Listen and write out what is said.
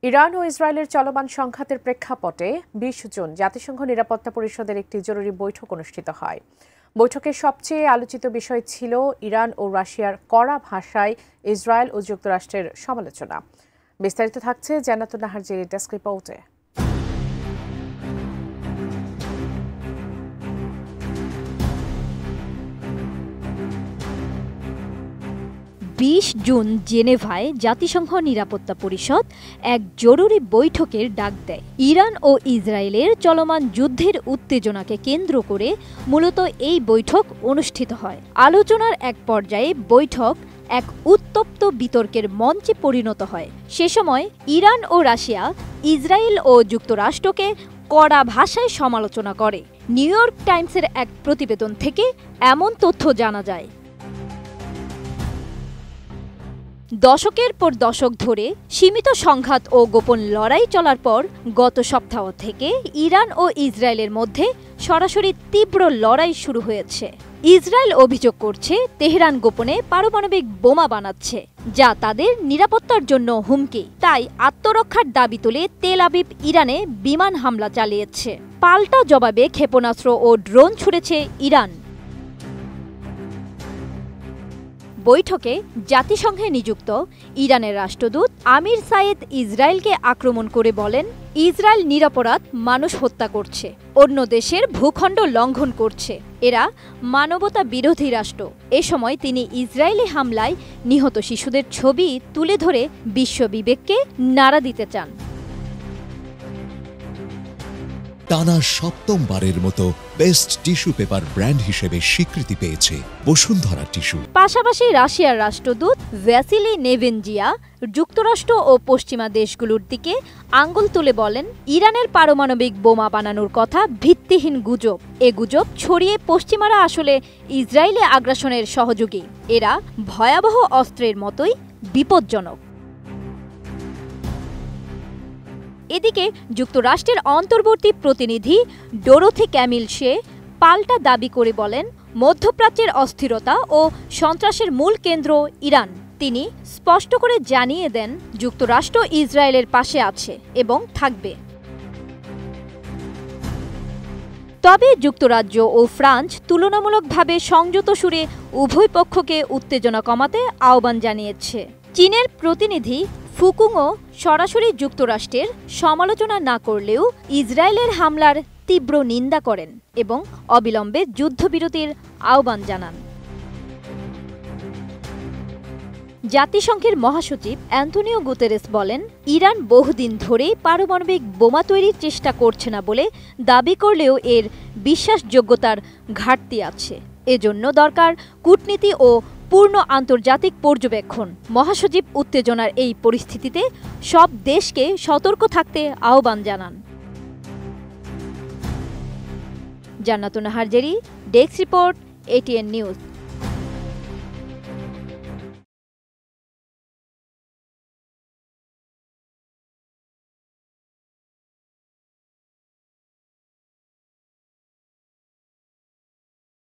Iran ও ইসরায়েলের চলমান সংঘাতের প্রেক্ষাপটে ২০ জুন জাতিসংঘ নিরাপত্তা পরিষদের একটি জরুরি বৈঠক অনুষ্ঠিত হয়। বৈঠকের সবচেয়ে আলোচিত বিষয় ছিল ইরান ও রাশিয়ার কড়া ভাষায় ইসরায়েল ও যুক্তরাষ্ট্রের সমালোচনা। বিস্তারিত থাকছে জান্নাতুন নাহার জেরির ডেস্ক রিপোর্টে। ২০ জুন জেনেভায় জাতিসংঘ নিরাপত্তা পরিষদ এক জরুরি বৈঠকের ডাক দেয়। ইরান ও ইসরায়েলের চলমান যুদ্ধের উত্তেজনাকে কেন্দ্র করে মূলত এই বৈঠক অনুষ্ঠিত হয়। আলোচনার এক পর্যায়ে বৈঠক এক উত্তপ্ত বিতর্কের মঞ্চে পরিণত হয়। সে সময় ইরান ও রাশিয়া ইসরায়েল ও যুক্তরাষ্ট্রকে কড়া ভাষায় সমালোচনা করে। নিউ ইয়র্ক টাইমসের এক প্রতিবেদন থেকে এমন তথ্য জানা যায়। দশকের পর দশক ধরে সীমিত সংঘাত ও গোপন লড়াই চলার পর গত সপ্তাহ থেকে ইরান ও ইসরায়েলের মধ্যে সরাসরি তীব্র লড়াই শুরু হয়েছে। ইসরায়েল অভিযোগ করছে তেহরান গোপনে পারমাণবিক বোমা বানাচ্ছে, যা তাদের নিরাপত্তার জন্য হুমকি। তাই আত্মরক্ষার দাবি তুলে তেল আবিব ইরানে বিমান হামলা চালিয়েছে। পাল্টা জবাবে ক্ষেপণাস্ত্র ও ড্রোন ছুড়েছে ইরান। বৈঠকে জাতিসংঘে নিযুক্ত ইরানের রাষ্ট্রদূত আমির সায়েদ ইসরায়েলকে আক্রমণ করে বলেন, ইসরায়েল নিরপরাধ মানুষ হত্যা করছে, অন্য দেশের ভূখণ্ড লঙ্ঘন করছে, এরা মানবতা বিরোধী রাষ্ট্র। এ সময় তিনি ইসরায়েলি হামলায় নিহত শিশুদের ছবি তুলে ধরে বিশ্ব বিবেককে নাড়া দিতে চান। টানা সপ্তমবারের মতো বেস্ট টিস্যু পেপার ব্র্যান্ড হিসেবে স্বীকৃতি পেয়েছে বসুন্ধরা টিস্যু। পাশাপাশি রাশিয়ার রাষ্ট্রদূত ভ্যাসিলি নেভেনজিয়া যুক্তরাষ্ট্র ও পশ্চিমা দেশগুলোর দিকে আঙ্গুল তুলে বলেন, ইরানের পারমাণবিক বোমা বানানোর কথা ভিত্তিহীন গুজব। এ গুজব ছড়িয়ে পশ্চিমারা আসলে ইসরায়েলি আগ্রাসনের সহযোগী। এরা ভয়াবহ অস্ত্রের মতোই বিপজ্জনক। এদিকে যুক্তরাষ্ট্রের অন্তর্বর্তী প্রতিনিধি ডোরোথি ক্যামিল সে পাল্টা দাবি করে বলেন, মধ্যপ্রাচ্যের অস্থিরতা ও সন্ত্রাসের মূল কেন্দ্র ইরান। তিনি স্পষ্ট করে জানিয়ে দেন, যুক্তরাষ্ট্র ইসরায়েলের পাশে আছে এবং থাকবে। তবে যুক্তরাজ্য ও ফ্রান্স তুলনামূলকভাবে সংযত সুরে উভয় পক্ষকে উত্তেজনা কমাতে আহ্বান জানিয়েছে। চীনের প্রতিনিধি ফুকুংও সরাসরি যুক্তরাষ্ট্রের সমালোচনা না করলেও ইসরায়েলের হামলার তীব্র নিন্দা করেন এবং অবিলম্বে যুদ্ধবিরতির আহ্বান জানান। জাতিসংঘের মহাসচিব অ্যান্টোনিও গুতেরেস বলেন, ইরান বহুদিন ধরেই পারমাণবিক বোমা তৈরির চেষ্টা করছে না বলে দাবি করলেও এর বিশ্বাসযোগ্যতার ঘাটতি আছে। এজন্য দরকার কূটনীতি ও পূর্ণ আন্তর্জাতিক পর্যবেক্ষণ। মহাসচিব উত্তেজনার এই পরিস্থিতিতে সব দেশকে সতর্ক থাকতে আহ্বান জানান। জান্নাতুন Nahar Jerry, desk report, ATN news.